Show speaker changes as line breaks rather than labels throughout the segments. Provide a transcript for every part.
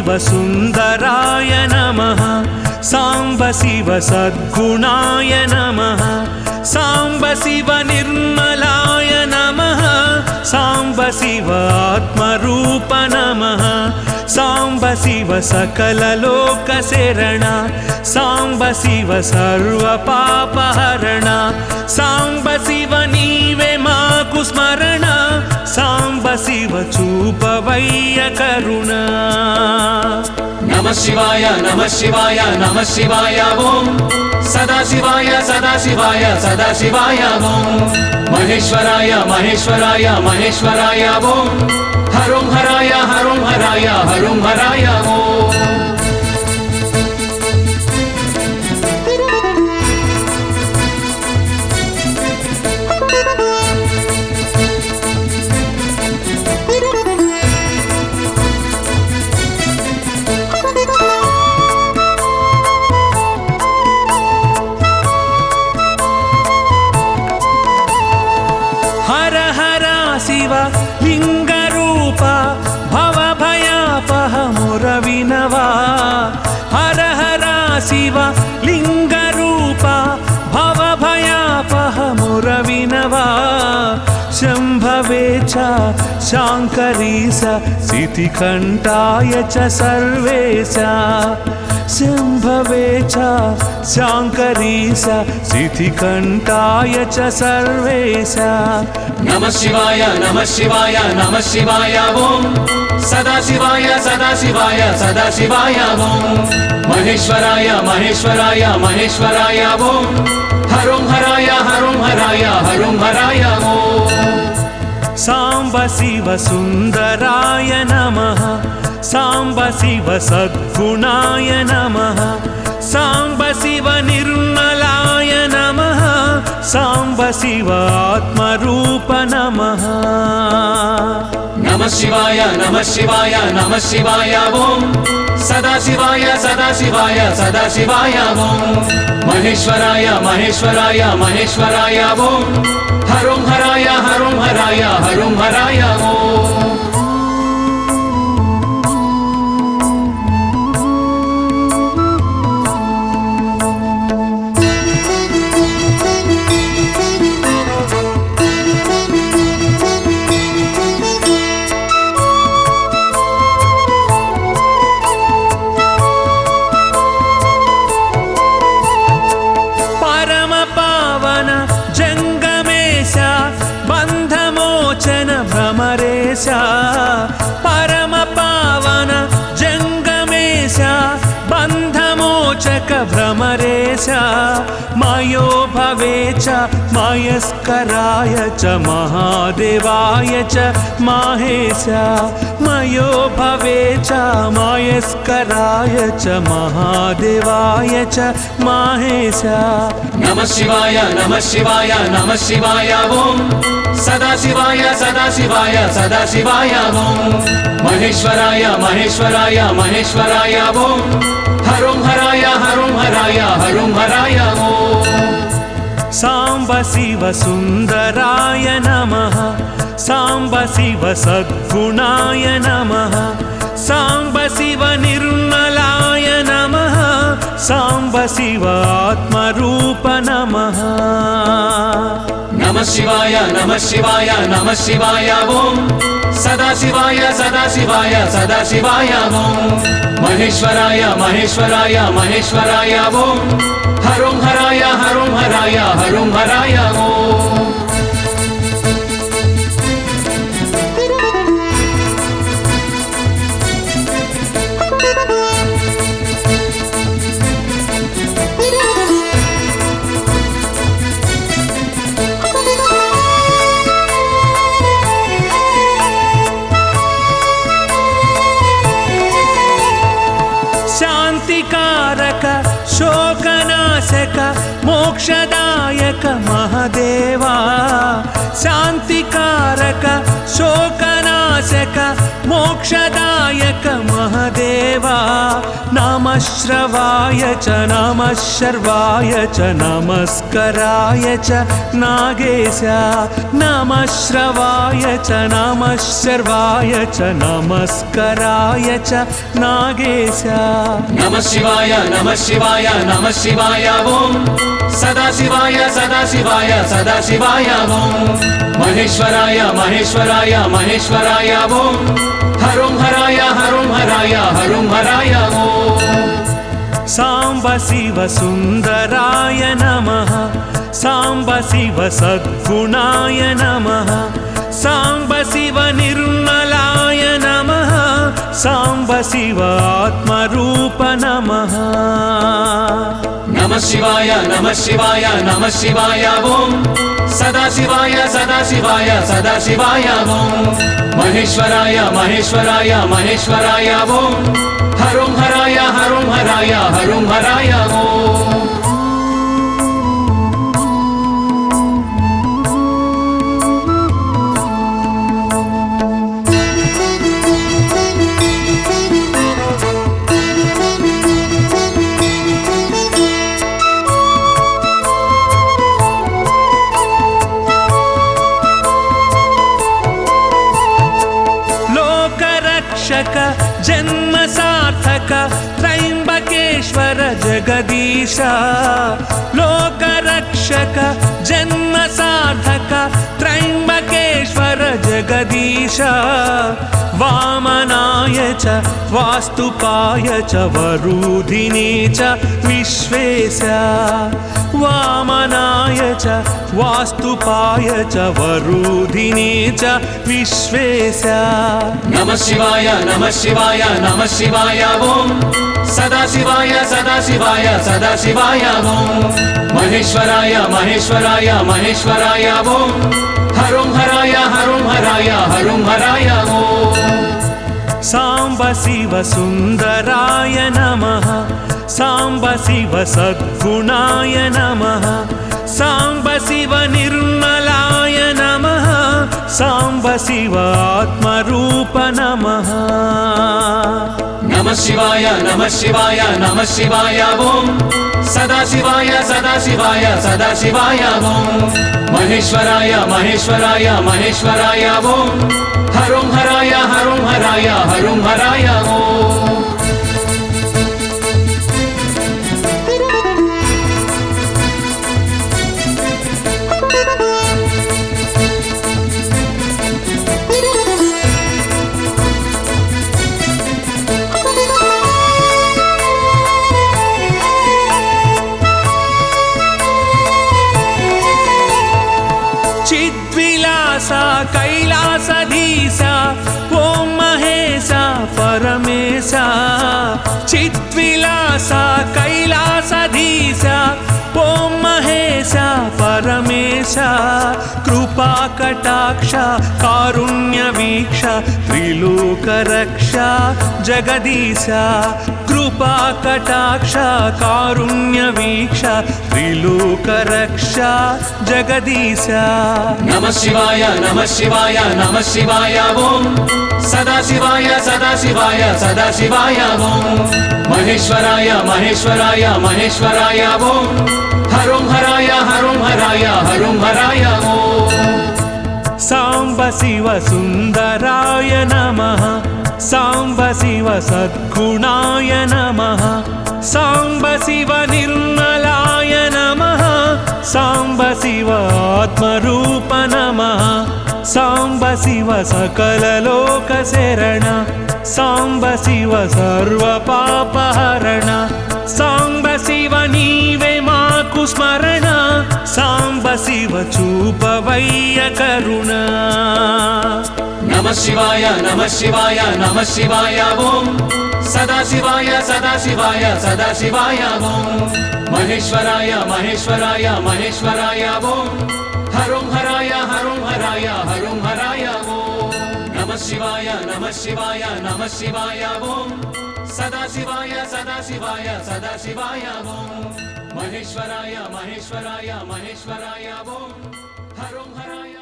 शिव सुन्दराय नमः साम्ब शिव सद्गुणाय नमः साम्ब शिव निर्मलाय नमः साम्ब शिव आत्मरूप नमः साम्ब शिव सकललोकशरण साम्ब शिव सर्वपापहरण साम्ब शिव नीवे माकु स्मरण साम्ब शिव चूपवय्य करुणा।
नमः शिवाय नमः शिवाय नमः शिवाय ओम सदा शिवाय सदा शिवाय सदा शिवाय ओम महेश्वराय महेश्वराय महेश्वराय ओम हरुं हराय हरुं हराय हरुं हराय ओम।
हर हर शिव लिंगरूप भवभयापह मुरविनवा हर हर शिव लिंगरूप भवभयापह मुरविनवा शंभवे च शांकरी स सितिकंठाय च सर्वेश शंभवे च शांकरी स सितिकंठाय च सर्वेश।
नमः शिवाय नमः शिवाय नमः शिवाय ओम सदा शिवाय सदा शिवाय सदा शिवाय ओम महेश्वराय महेश्वराय महेश्वराय ओम हरुं हराय हरुं हराय हरुं हराय ओम।
साम्ब शिव सुन्दराय नमः साम्ब शिव सद्गुणाय नमः साम्ब शिव निर्मलाय नमः साम्ब शिव आत्मरूप नमः।
नमः शिवाय नमः शिवाय नमः शिवाय ओम सदा शिवाय सदा शिवाय सदा शिवाय ओम महेश्वराय महेश्वराय महेश्वराय ओम हरुं हराय हरुं हराय हरुं हराय ओम।
भ्रमरेश परम पावन जंगमेश बंधमोचक भ्रमरेश मायो भवे च मायस्कराय च महादेवाय च माहेश मयो भवे च मायस्कराय च महादेवाय च माहेश।
नमः शिवाय नमः शिवाय नमः शिवाय ओम सदा शिवाय सदा शिवाय सदा शिवाय ओम महेश्वराय महेश्वराय महेश्वराय ओम हरुं हराय हरुं हराय हरुं हराय ओम।
साम्ब शिव सुन्दराय नमः साम्ब शिव सद्गुणाय नमः साम्ब शिव निर्मलाय नमः साम्ब शिव आत्मरूप नमः।
नमः शिवाय नमः शिवाय नमः शिवाय ओम सदा शिवाय सदा शिवाय सदा शिवाय ओम महेश्वराय महेश्वराय महेश्वराय ओम हरुं हराय हरुं हराय हरुं हराय ओम।
शांतिकारक शोकनाशक मोक्षदायक महादेवा शांतिकारक शोकनाशक मोक्षदायक महादेवा नाम श्रवाय च नमः शर्वाय च नमस्कराय च नागेश नमः श्रवाय च नमः शर्वाय च नमस्कराय च नागेश
नमः शिवाय नमः शिवाय नमः शिवाय ओम सदाशिवाय सदाशिवाय सदाशिवाय ओम महेश्वराय महेश्वराय महेश्वराय ओम हरुं हराय हरुं हराय हरुं हराय ओम
सांब शिव सुंदराय नमः सांब शिव सद्गुणाय नमः सांब शिव निर्मलाय नमः सांब शिव आत्मरूप नमः
नमः शिवाय नमः शिवाय नमः शिवाय ओम सदाशिवाय सदाशिवाय सदाशिवाय ओम महेश्वराय महेश्वराय महेश्वराय ओम हरुं हराय हरुं हराय हरुं हराय ओम
जन्म सार्थक त्रयंबकेश्वर जगदीश लोकरक्षक जन्म सार्थक त्रयंबकेश्वर जगदीश वामनाय च वास्तुपाय च वरूधिने च विश्वेश वामनाय च वास्तुपाय च वरूधिने च विश्वेश
नमः शिवाय नमः शिवाय नमः शिवाय ओम सदाशिवाय सदाशिवाय सदाशिवाय ओम महेश्वराय महेश्वराय महेश्वराय ओम हरुं हराय हरुं हराय हरुं हराय ओम
सांब शिव सुंदराय नमः सांब शिव सद्गुणाय नमः सांब शिव निर्मलाय नमः सांब शिव आत्मरूप नमः
नमः शिवाय नमः शिवाय नमः शिवाय ओम सदाशिवाय सदाशिवाय सदाशिवाय ओम महेश्वराय महेश्वराय महेश्वराय ओम हरुं हराय हरुं हराय हरुं हराय ओम
कैलासधीश ओम महेश परमेश चिद्विलास कैलासधीश ओम महेश परमेश कृपा कटाक्ष कारुण्य वीक्ष त्रिलोकरक्ष जगदीश कृपा कटाक्ष कारुण्य वीक्ष त्रिलोकरक्ष जगदीश
नमः शिवाय नमः शिवाय नमः शिवाय ओम सदाशिवाय सदाशिवाय सदाशिवाय ओम महेश्वराय महेश्वराय महेश्वराय ओम हरुं हराय हरुं हराय हरुं हराय ओम
सांब शिव सुंदराय नमः सांब शिव सद्गुणाय नमः सांब शिव निर्मलाय नमः सांब शिव आत्मरूप नमः सांब शिव सकल लोक शरण सांब शिव सर्व पापहरण सांब शिव नीवे माकु स्मरण सांब शिव चूपवय्य करुणा
नमः शिवाय नमः शिवाय नमः शिवाय ओम सदाशिवाय सदाशिवाय सदाशिवाय ओम महेश्वराय महेश्वराय महेश्वराय ओम हरुं हराय हरुं हराय हरुं हराय ओम नमः शिवाय नमः शिवाय नमः शिवाय ओम सदाशिवाय सदाशिवाय सदाशिवाय ओम महेश्वराय महेश्वराय महेश्वराय ओम हरुं हराय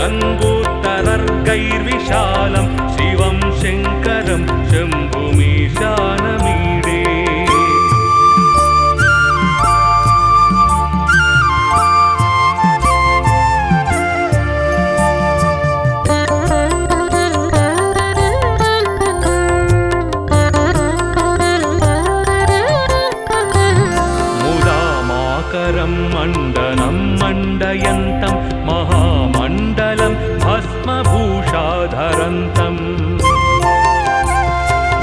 गङ्गोत्तरर्गैर्विशालं शिवं शङ्करं शम्भुमीशानमीडे मण्डनं मण्डयन्तं महामण्डलं भस्मभूषाधरन्तम्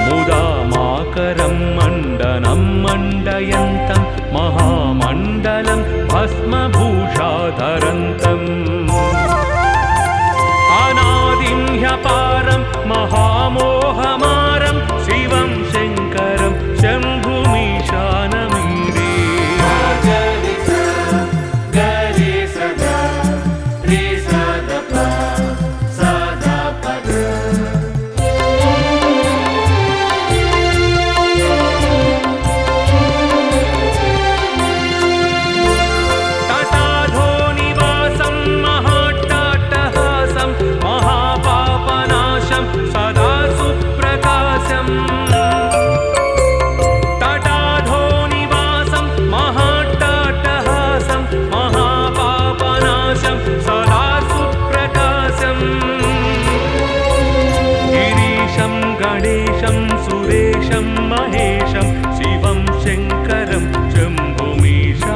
मुदामाकरं मण्डनं मण्डयन्तं महामण्डलं भस्मभूषाधरन्तम् अनादिं ह्यपारं महामोहमारं शिवं शङ्करं शम्भुमीशानमीडे गणेशं सुरेशं महेशं शिवं शङ्करं शम्भुमीशानमीडे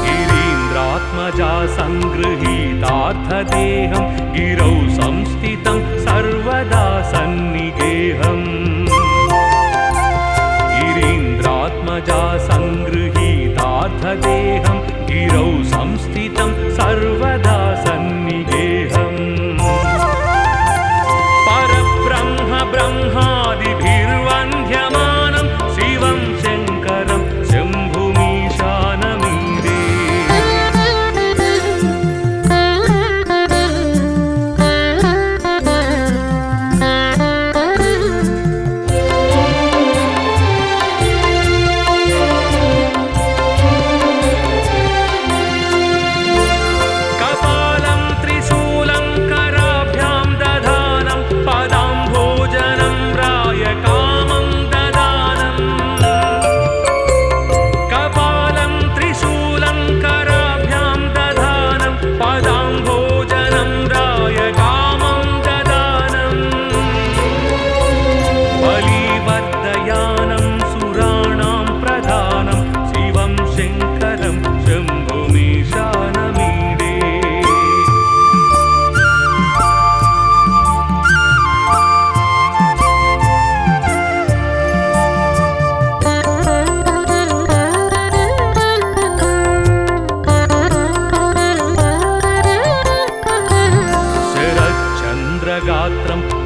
गिरीन्द्रात्मजा सङ्गृहीतार्थदेहं गिरौ संस्थितं सर्वदा सन्निगेहम् गिरीन्द्रात्मजा सङ्गृहीतार्थदेहं गिरौ संस्थितं सर्वदा सन्निगेहम् परब्रह्म ब्रह्मादिभिर्वन्द्यमानं शिवं शङ्करं शम्भुमीशानमीडे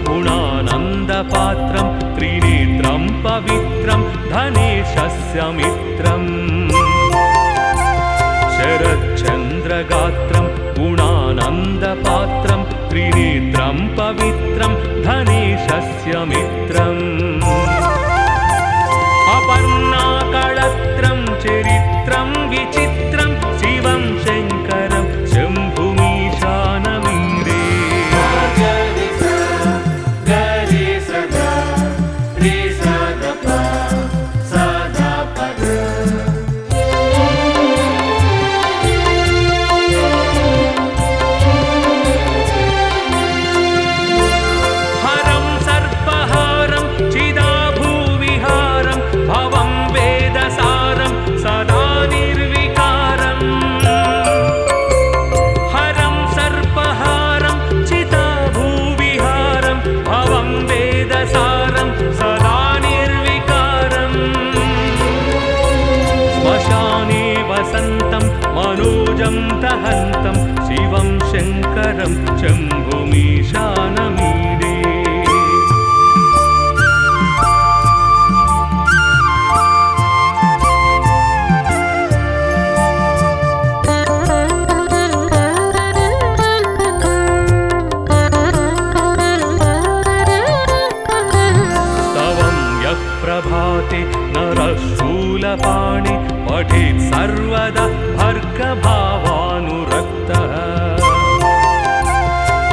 गुणानन्दपात्रं त्रिनेत्रं पवित्रं धनेशस्य मित्रम् शरच्चन्द्रगात्रं गुणानन्दपात्रं त्रिनेत्रं पवित्रं धनेशस्य मित्रम् अपर्णाकळत्रं चरित्रं विचित्रं शिवं शङ्करं शम्भुमीशानमीडे मनोजं दहन्तं शिवं शङ्करं शम्भुमीशानमीडे पठेत् सर्वदा भर्गभावानुरक्तः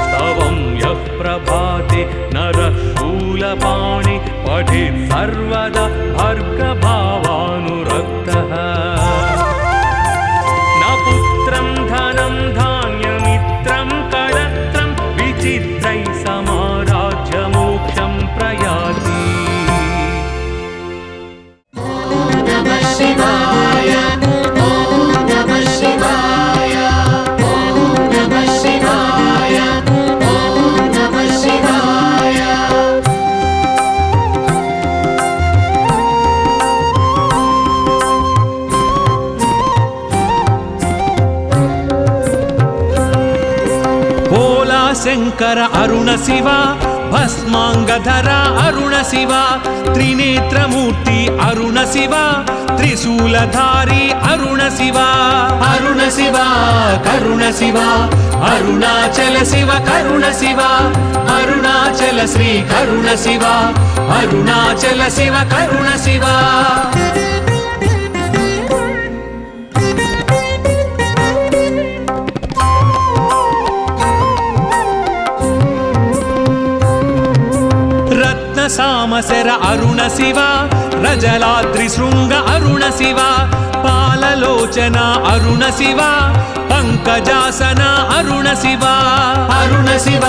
स्तवं यः प्रभाते नरः शूलपाणि पठेत् सर्वदा भर्गभावानुरक्तः न पुत्रं धनं धान्यमित्रं कलत्रं विचित्रैः समाराज्य मोक्षं प्रयाति
शंकर अरुण शिव भस्मांगधर अरुण शिव त्रिनेत्रमूर्ति अरुण शिव त्रिशूलधारी अरुण शिव
अरुण शिव करुण शिव अरुणाचल शिव करुण शिव अरुणाचल श्री करुण शिव अरुणाचल शिव करुण शिव
सामसर अरुण शिव रजलाद्रि शृंग अरुण शिव पाललोचन अरुण शिव पंकजासन अरुण शिव
अरुण शिव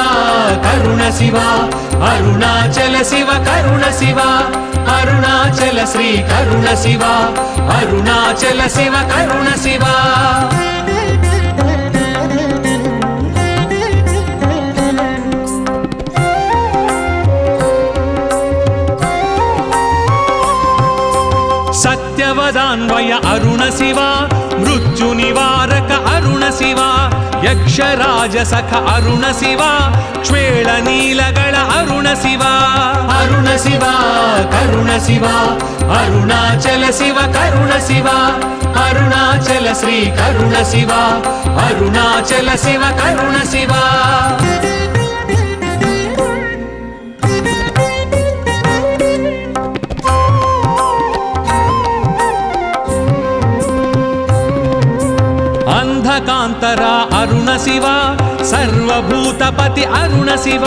करुण शिव अरुणाचल शिव करुण शिव अरुणाचल श्री करुण शिव अरुणाचल शिव करुण शिव
सत्यवदान्वय अरुण शिव मृत्यु निवारक अरुण शिव यक्षराज सख अरुण शिव क्ष्वेळ नीलगळ अरुण शिव
अरुण शिव करुण शिव अरुणाचल शिव करुण शिव अरुणाचल श्री करुण शिव अरुणाचल शिव करुण शिव
अंधकांतर अरुण शिव सर्वभूतपति अरुण शिव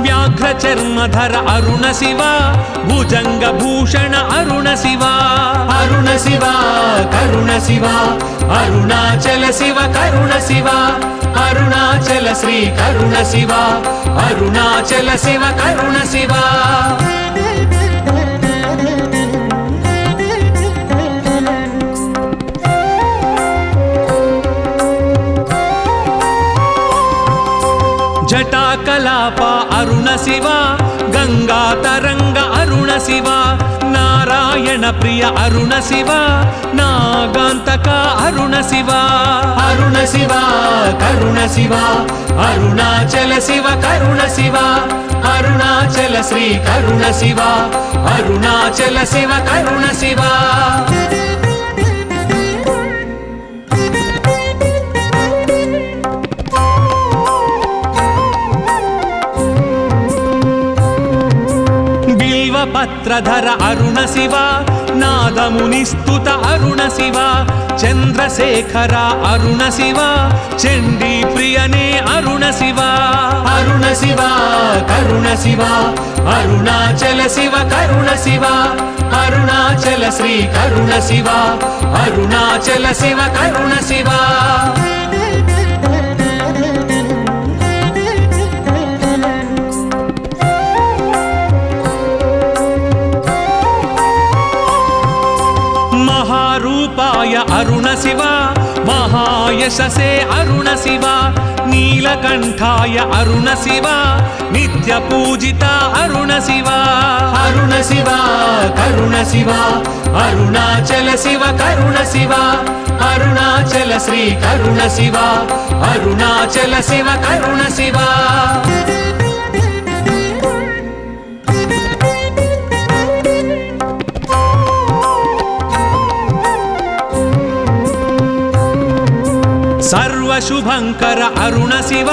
व्याघ्रचर्मधर अरुण शिव भुजंगभूषण अरुण शिव
अरुण शिव करुण शिव अरुणाचल शिव करुण शिव अरुणाचल श्री करुण शिव अरुणाचल शिव करुण शिव
जटाकलाप अरुण शिव गंगा तरंग अरुण शिव नारायण प्रिय अरुण शिव नागांतक अरुण शिव
अरुण शिव करुण शिव अरुणाचल शिव करुण शिव अरुणाचल श्री करुण शिव अरुणाचल शिव करुण शिव
पत्रधर अरुण शिव नादमुनिस्तुत अरुण शिव चंद्रशेखर अरुण शिव चंडी प्रियने अरुण शिव
अरुण शिव करुण शिव अरुणाचल शिव करुण शिव अरुणाचल श्री करुण शिव अरुणाचल शिव करुण शिव
महारूपाय अरुण शिव महायशसे अरुण शिव नीलकंठाय अरुण शिव नित्य पूजिता अरुण शिव
अरुण शिव करुण शिव अरुणाचल शिव करुण शिव अरुणाचल श्री करुण शिव अरुणाचल शिव करुण शिव
सर्वशुभंकर अरुण शिव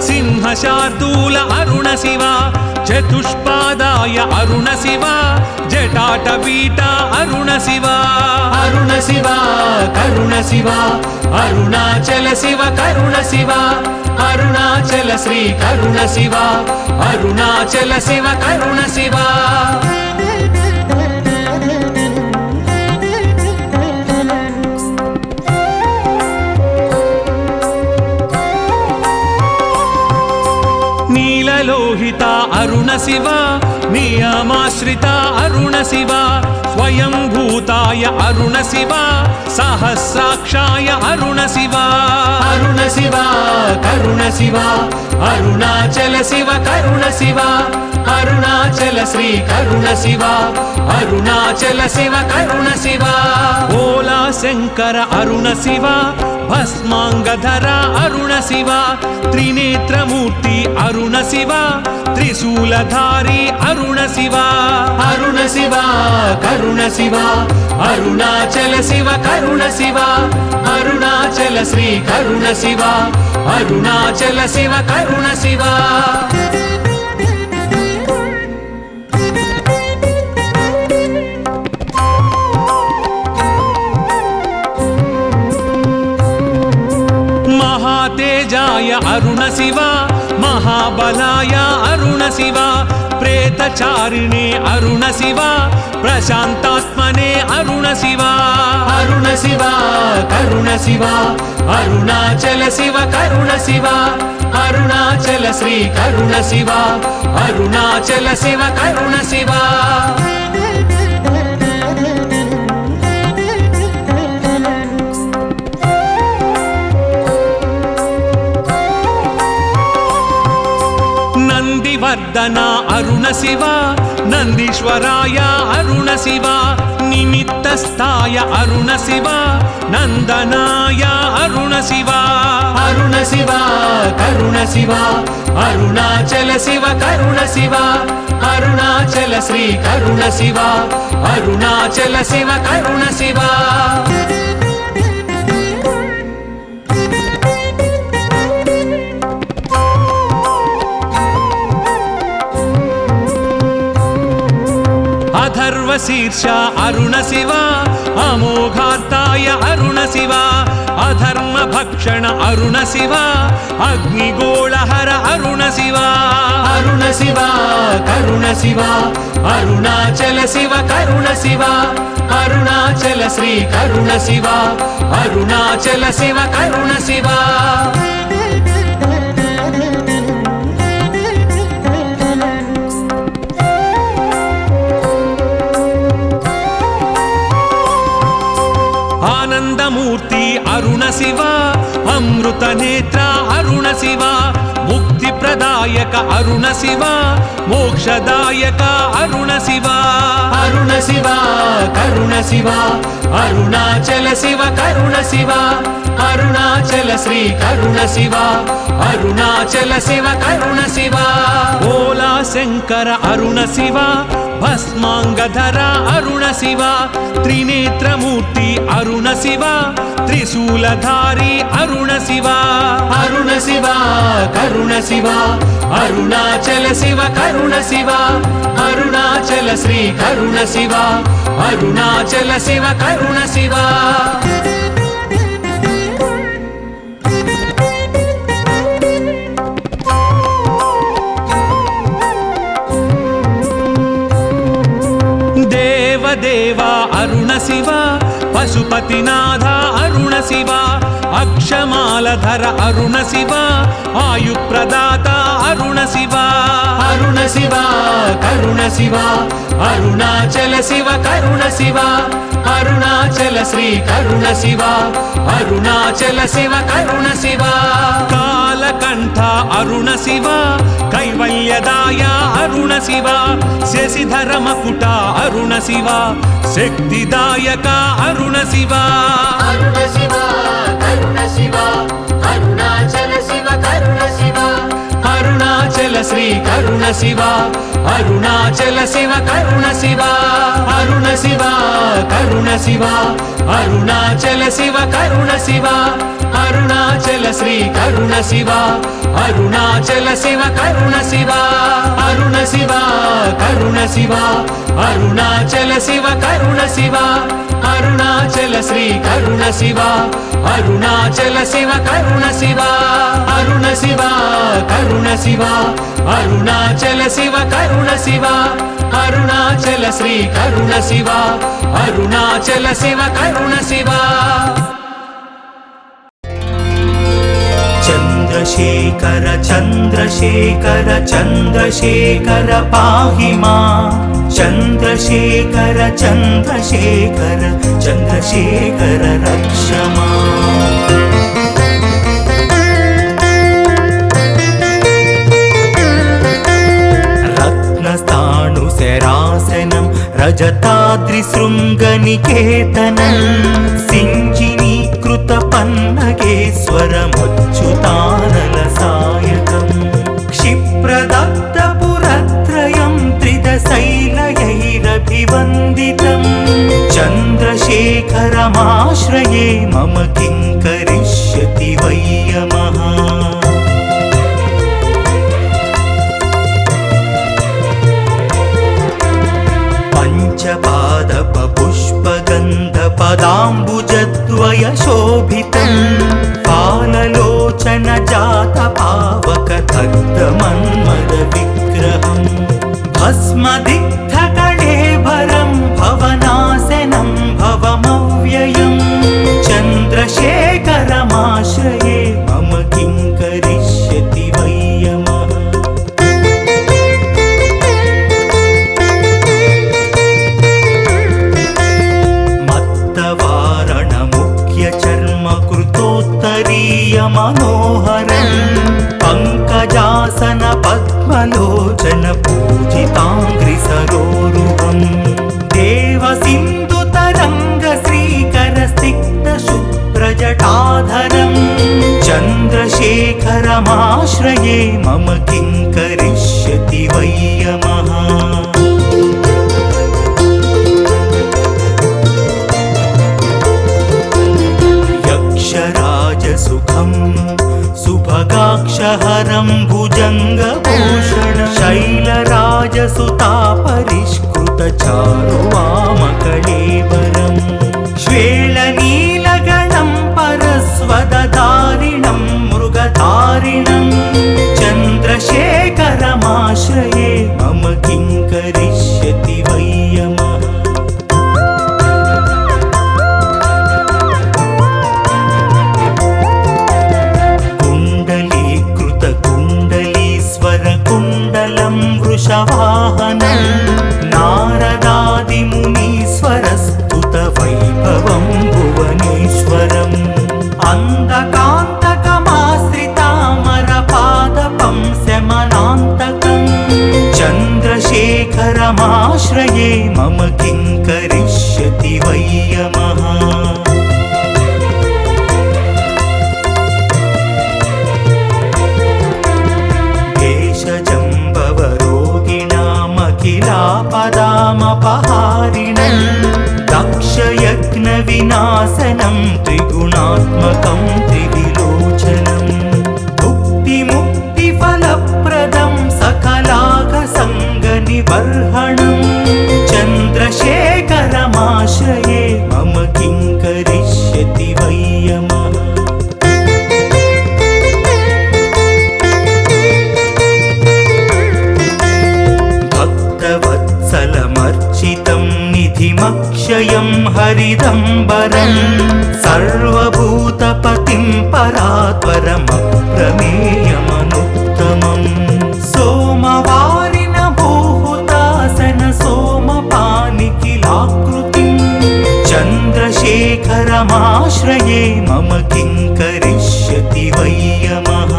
सिंहशार्दूल अरुण शिव చతుష్పాదాయ అరుణ శివ జటాటవీట అరుణ శివ
అరుణ శివ కరుణ శివ అరుణాచల శివ కరుణ శివ అరుణాచల శ్రీ కరుణ శివ అరుణాచల శివ కరుణ శివ
నీలలోహిత అరుణ శివ నియమాశ్రిత అరుణ శివ స్వయంభూతాయ అరుణ శివ సహస్రాక్షాయ అరుణ శివ
అరుణ శివ కరుణ శివ అరుణాచల శివ కరుణ శివ అరుణాచల శ్రీ కరుణ శివ అరుణాచల శివ కరుణ శివ
ఓలా శంకర అరుణ శివ భస్మాంగధర అరుణ శివ త్రినేత్రమూర్తి అరుణ శివ త్రిశూలధారి అరుణ శివ
అరుణ శివ కరుణ శివ అరుణాచల శివ కరుణ శివ అరుణాచల శ్రీ కరుణ శివ అరుణాచల శివ కరుణ శివ
మహాతేజాయ అరుణ శివ మహాబలాయ అరుణ శివ ప్రేతచారిణే అరుణ శివ ప్రశాంతాత్మనే అరుణ శివ
అరుణ శివ కరుణ శివ అరుణాచల శివ కరుణ శివ అరుణాచల శ్రీ కరుణ శివ అరుణాచల శివ కరుణ శివ
నందివర్ధన అరుణ శివ నందీశ్వరాయ అరుణ శివ నిమిత్తస్థాయ అరుణ శివ నందనాయ అరుణ శివ
అరుణ శివ కరుణ శివ అరుణాచల శివ కరుణ శివ అరుణాచల శ్రీ కరుణ శివ అరుణాచల శివ కరుణ శివ
అథర్వశీర్ష అరుణ శివ అమోఘార్తాయ అరుణ శివ అధర్మ భక్షణ అరుణ శివ అగ్నిగోళహర అరుణ శివ
అరుణ శివ కరుణ శివ అరుణాచల శివ కరుణ శివ అరుణాచల శ్రీ కరుణ శివ అరుణాచల శివ కరుణ శివ
ఆనందమూర్తి అరుణ శివ అమృత నేత్ర అరుణ శివ ముక్తి ప్రదాయక అరుణ శివ మోక్షదాయక అరుణ శివ
అరుణ శివ కరుణ శివ అరుణాచల శివ కరుణ శివ అరుణాచల శ్రీ కరుణ శివ అరుణాచల శివ కరుణ శివ
ఓలా శంకర అరుణ శివ భస్మాంగధర అరుణ శివ త్రినేత్రమూర్తి అరుణ శివ త్రిశూలధారి అరుణ శివ
అరుణ శివ కరుణ శివ అరుణాచల శివ కరుణ శివ అరుణాచల శ్రీ కరుణ శివ అరుణాచల శివ కరుణ శివ
దేవదేవ అరుణ శివ పశుపతినాథ అరుణ శివ అక్షమాలధర అరుణ శివ ఆయుప్రదాత అరుణ శివ
అరుణ శివ కరుణ శివ అరుణాచల శివ కరుణ శివ అరుణాచల శ్రీ కరుణ శివ అరుణాచల శివ కరుణ శివ
కాలకంఠ అరుణ శివ కైవల్యదాయ అరుణ శివ శశిధర మకుట అరుణ శివ శక్తిదాయక అరుణ శివ
అరుణ శివ కరుణ శివ అరుణాచల శివ కరుణ శివ అరుణాచల శ్రీ కరుణ శివ అరుణాచల శివ కరుణ శివ అరుణ శివ కరుణ శివ అరుణాచల శివ కరుణ శివ అరుణాచల శ్రీ కరుణ శివ అరుణాచల శివ కరుణ శివ అరుణ శివ కరుణ శివ అరుణాచల శివ కరుణ శివ అరుణాచల శ్రీ కరుణ శివ అరుణాచల శివ కరుణ శివ అరుణ శివ కరుణ శివ అరుణాచల శివ కరుణ శివ అరుణాచల శ్రీ కరుణ శివ అరుణాచల శివ కరుణ శివ
చంద్రశేఖర చంద్రశేఖర చంద్రశేఖర పాహి మా చంద్రశేఖర చంద్రశేఖర చంద్రశేఖర రక్ష మా రత్నస్థాణుశరాసనం రజతాద్రిశృంగనికేతనం సింజినీకృత పన్నగేశ్వరమచ్యుతానలసాయకం క్షిప్రదత్తపురత్రయం త్రిదశైలయైరభివందితం చంద్రశేఖరమాశ్రయే మమ కిం కరిష్యతి వయ్యమః పంచపాదప పుష్పగంధ పదాంబుజద్వయ శోభితం పాలలోచన జాత పావక దగ్ధ మన్మద విగ్రహం భస్మదిగ్ధ కళేభరం భవనాశనం భవమవ్యయం చంద్రశేఖరమాశ్రయే మమ కిం కరిష్యతి వయ్యమః మనోహరం పంకజాసన పద్మలోచన పూజితాంగ్రి సరోరుహం దేవ సింధు తరంగ శ్రీకర స్నిగ్ధ శుభ్రజటాధరం చంద్రశేఖరమాశ్రయే మమ కిం కరిష్యతి వయ్యమః సుఖం సుభగాక్షహరం భుజంగభూషణ శైలరాజసుతా పరిష్కృత చారువామకళేబరం శ్వేళనీలగణం పరస్వదధారిణం మృగధారిణం చంద్రశేఖరమాశ్రయే మమ కిం కరిష్యతి వయ్యమః వృషవాహనం నారదాదిమునీశ్వరస్తుత వైభవం భువనేశ్వరం అందకాంతకమాశ్రితామరపాదపం శమనాంతకం చంద్రశేఖరమాశ్రయే మమ కిం కరిష్యతి వయ్యమః పదామపహారిణం దక్షయజ్ఞ వినాశనం త్రిగుణాత్మకం త్రివిలోచనం భుక్తి ఫలప్రదం సకలాఘ సంగ నిబర్హణం చంద్రశేఖరమాశ్రయే మమ కిం కరిష్యతి వయ్యమః భక్తవత్సలమర్చితం నిధిమక్షయం హరిదంబరం సర్వభూతపతిం పరాత్పరమప్రమేయమనుత్తమం సోమవారిన భూహుతాసన సోమపానిఖిలాకృతిం చంద్రశేఖరమాశ్రయే మమ కిం కరిష్యతి వయ్యమః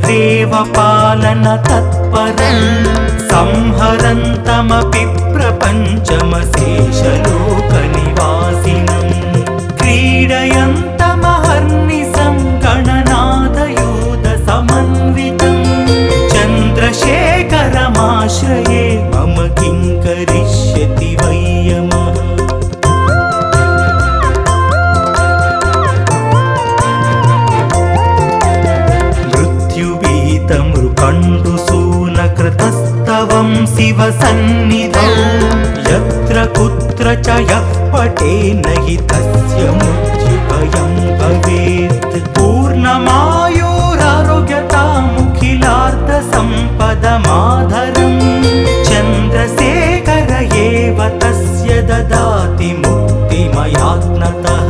దేవ పాలన తత్పరం సంహరంతమపి ప్రపంచమశేషలోక నివాసినం క్రీడయంతమహర్నిశం గణనాథయూత సమన్వితం చంద్రశేఖర करिष्यति वै यमः मृत्युवीतमृकण्डुसूनकृतस्तवं शिवसन्निधौ यत्र कुत्र च यः पठेन्न हि तस्य मृत्युभयं भवेत् पूर्णमायुरारोग्यतामुखिलार्थसम्पदमाधरम् चन्द्रशेखर एव तस्य ददाति मुक्तिमयात्नतः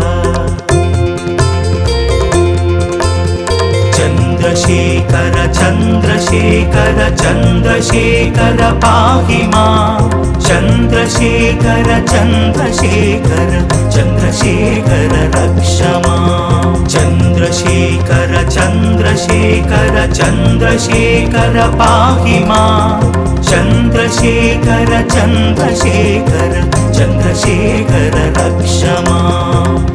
चन्द्रशेखर चन्द्रशेखर चन्द्रशेखर पाहि मां चन्द्रशेखर चन्द्रशेखर चन्द्रशेखर रक्ष मां चन्द्रशेखर चन्द्रशेखर चन्द्रशेखर पाहि मां चन्द्रशेखर चन्द्रशेखर चन्द्रशेखर रक्ष माम्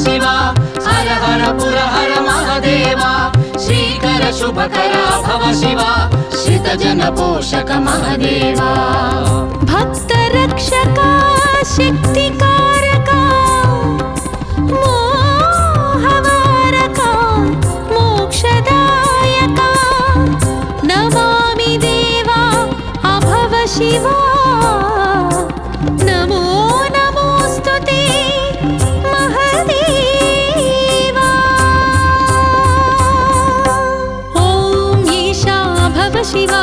शिवा हर हर पुर हर महादेवा श्रीकर शुभकर भव शिवा श्रितजन पोषक महादेवा
भक्त रक्षका शक्तिकारका मोहवारका मोक्षदायका नमामि देवा अभव शिवा नमो नमोस्तुते महादेवा ॐ ईशा भव शिवा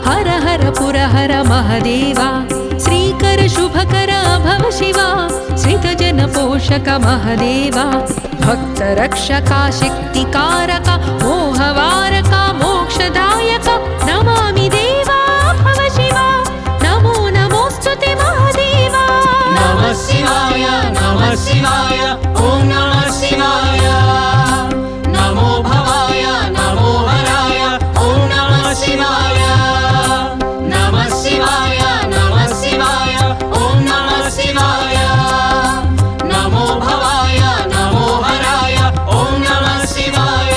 हर हर पुर हर महादेवा श्रीकर शुभकर भव शिवा श्रितजन पोषक महादेवा भक्त रक्षका शक्तिकारका मोहवारका मोक्षदायका नमामि देवा भव शिवा नमो नमोस्तुते महादेवा
नमः शिवाय ॐ नमः शिवाय नमो भवाय नमो हराय ॐ नमः शिवाय नमः शिवाय ॐ नमः शिवाय नमो भवाय नमो हराय ॐ नमः शिवाय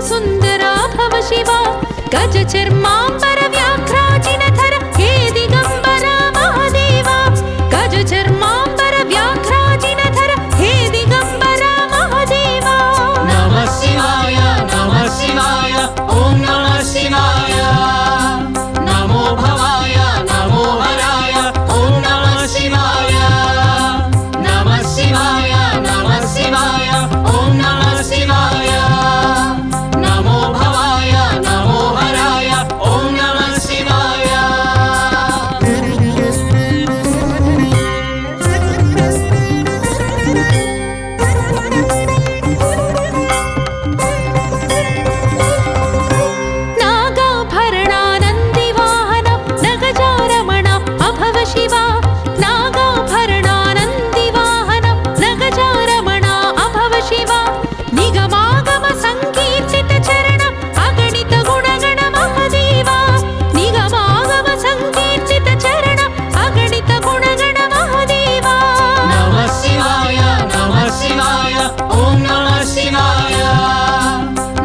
सुन्दरा भव शिवा गज चर्माम्बर व्याघ्राजिनधर हे दिगम्बरा महादेवा गज चर्माम्बर व्याघ्राजिनधर हे दिगम्बरा महादेवा
नमः शिवाय ॐ नमः शिवाय नमो भवाय नमो हराय ॐ नमः शिवाय नमः शिवाय ॐ नमः शिवाय नमो भवाय नमो हराय ॐ नमः शिवाय
नागाभरणानन्दिवाहन नगजारमण अभव शिवा नागाभरणानन्दिवाहन नगजारमण अभव शिवा निगमागम संकीर्तित चरण अगणित गुणगण महादेवा निगमागम संकीर्तित चरण अगणित गुणगण महादेवा
नमः शिवाय ॐ नमः शिवाय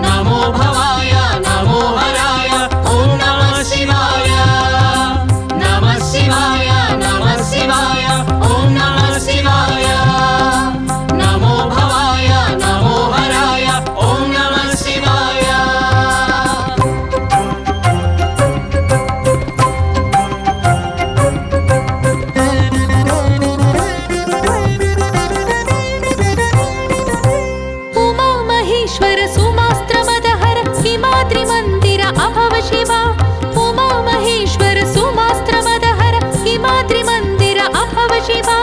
नमो भवाय नमो हराय ॐ नमः शिवाय नमः शिवाय ॐ नमः शिवाय नमो भवाय नमो हराय ॐ नमः शिवाय
उमा महेश्वर सुमास्त्रमदहर हिमाद्रिमन्दिर अभव शिवा उमा महेश्वर सुमास्त्रमदहर हिमाद्रिमन्दिर अभव शिवा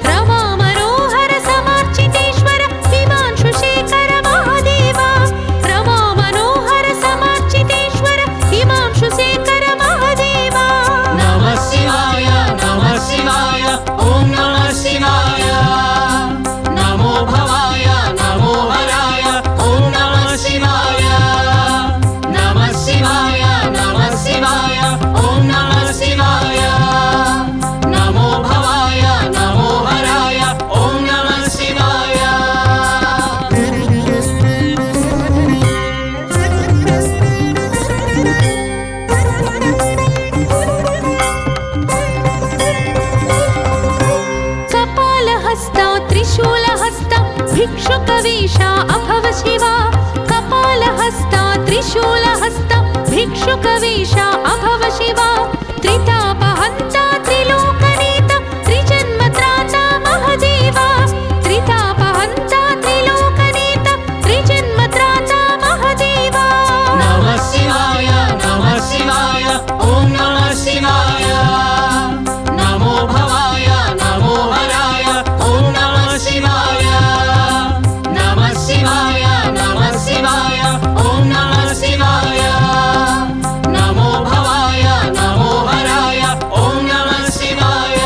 रमा मनोहर समर्चितेश्वर हिमांशुशेखर महादेवा रमा मनोहर समर्चितेश्वर हिमांशुशेखर महादेवा
नमः शिवाय ॐ नमः शिवाय नमो भवाय नमो हराय ॐ नमः शिवाय नमः शिवाय ॐ नमः शिवाय नमो भवाय नमो हराय ॐ नमः शिवाय
कपालहस्ता त्रिशूलहस्ता भिक्षुकवेषा अभव शिवा कपालहस्ता त्रिशूलहस्ता भिक्षुकवेषा अभव शिवा त्रितापहन्ता त्रिलोकनेता त्रिजन्मत्राता महादेवा त्रितापहन्ता त्रिलोकनेता त्रिजन्मत्राता महादेवा
नमः शिवाय ॐ नमः शिवाय नमो भवाय नमो हराय ॐ नमः शिवाय नमः शिवाय ॐ नमः शिवाय नमो भवाय नमो हराय ॐ नमः शिवाय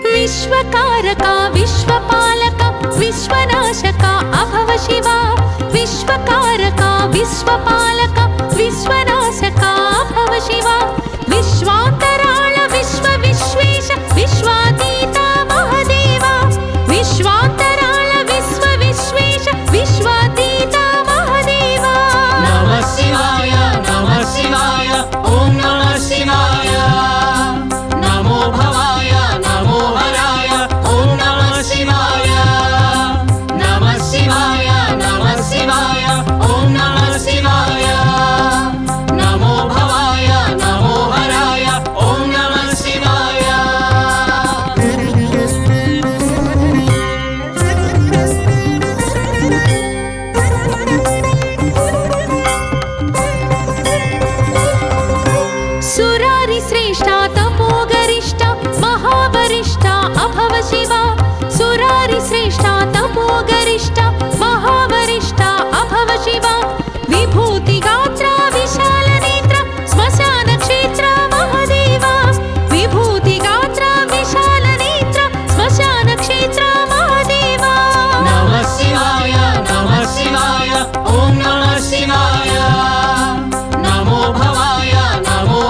विश्वकारका विश्वपालका विश्वनाशका अभव शिवा विश्वकारका विश्वपालका विश्वनाशका अभव शिवा विश्वान्तराळ विश्वेश विश्वातीता महादेवा विश्वान्तराळ विश्वेश विश्वातीता महादेवा
नमः शिवाय ॐ नमः शिवाय नमो भवाय नमो हराय ॐ नमः शिवाय नमः शिवाय ॐ नमः शिवाय नमो भवाय नमो हराय ॐ नमः शिवाय
सुरारि श्रेष्ठा तपोगरिष्ठा महावरिष्ठा अभव शिवा सुरारि श्रेष्ठा तपोगरिष्ठा महावरिष्ठा अभव शिवा विभूतिगात्रा विशालनेत्रा श्मशान क्षेत्र महादेवा विभूतिगात्रा विशालनेत्रा श्मशान क्षेत्र महादेवा
नमः शिवाय ॐ नमः शिवाय नमो भवाय नमो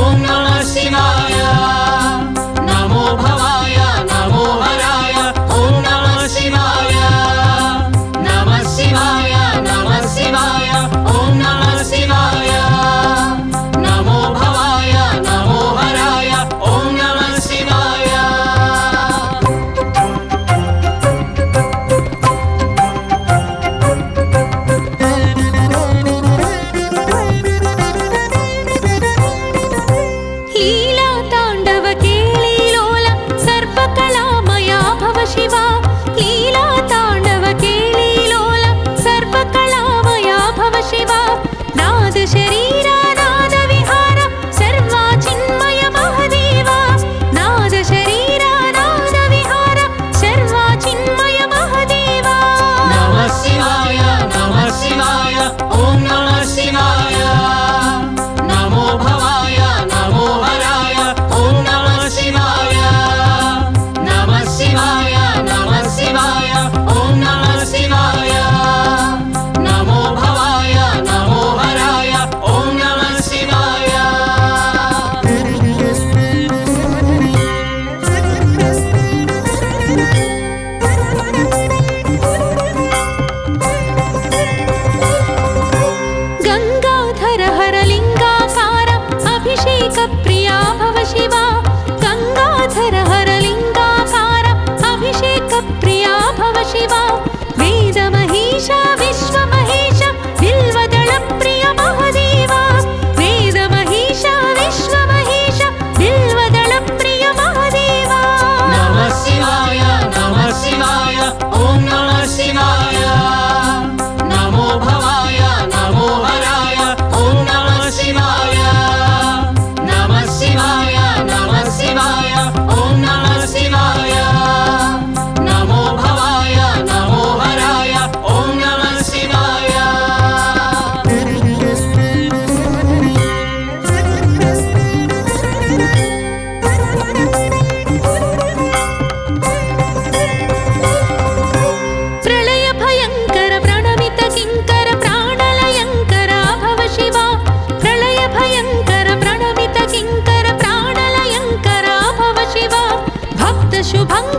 ॐ नमः शिवाय नमो भवाय नमो हराय ॐ नमः शिवाय नमः शिवाय नमः शिवाय ॐ नमः शिवाय नमो भवाय नमो हराय ॐ नमः शिवाय
लीला ताण्डव केळीलोल सर्वकलामया भव शिवा लीला ताण्डव केळीलोल सर्वकलामया भव शिवा नाद शरीरा नाद विहार सर्वा चिन्मय महदेवा नाद शरीरा नाद विहार सर्वा चिन्मय महदेवा
नमः शिवाय ॐ नमः शिवाय नमो भवाय नमो हराय ॐ नमः शिवाय नमः शिवाय नमः शिवाय ॐ नमः शिवाय नमो भवाय नमो हराय ॐ नमः शिवाय
गंगाधर हर लिंगाकार अभिषेक प्रिया भव शिवा गंगाधर हर लिंगाकार अभिषेक प्रिया भव शिवा वेद महेश विश्व महेश बिल्वदल प्रिय महदेवा वेद महेश विश्व महेश बिल्वदल प्रिय महदेवा
नमः शिवाय ॐ नमः शिवाय नमो भवाय नमो हराय ॐ नमः शिवाय नमः शिवाय नमः शिवाय ॐ नमः शिवाय नमो भवाय नमो हराय ॐ नमः शिवाय
प्रलय भयंकर प्रणमित किंकर प्राणलयंकर भव शिवा प्रलय भयंकर प्रणमित किंकर प्राणलयंकर भव शिवा भक्त शुभंकर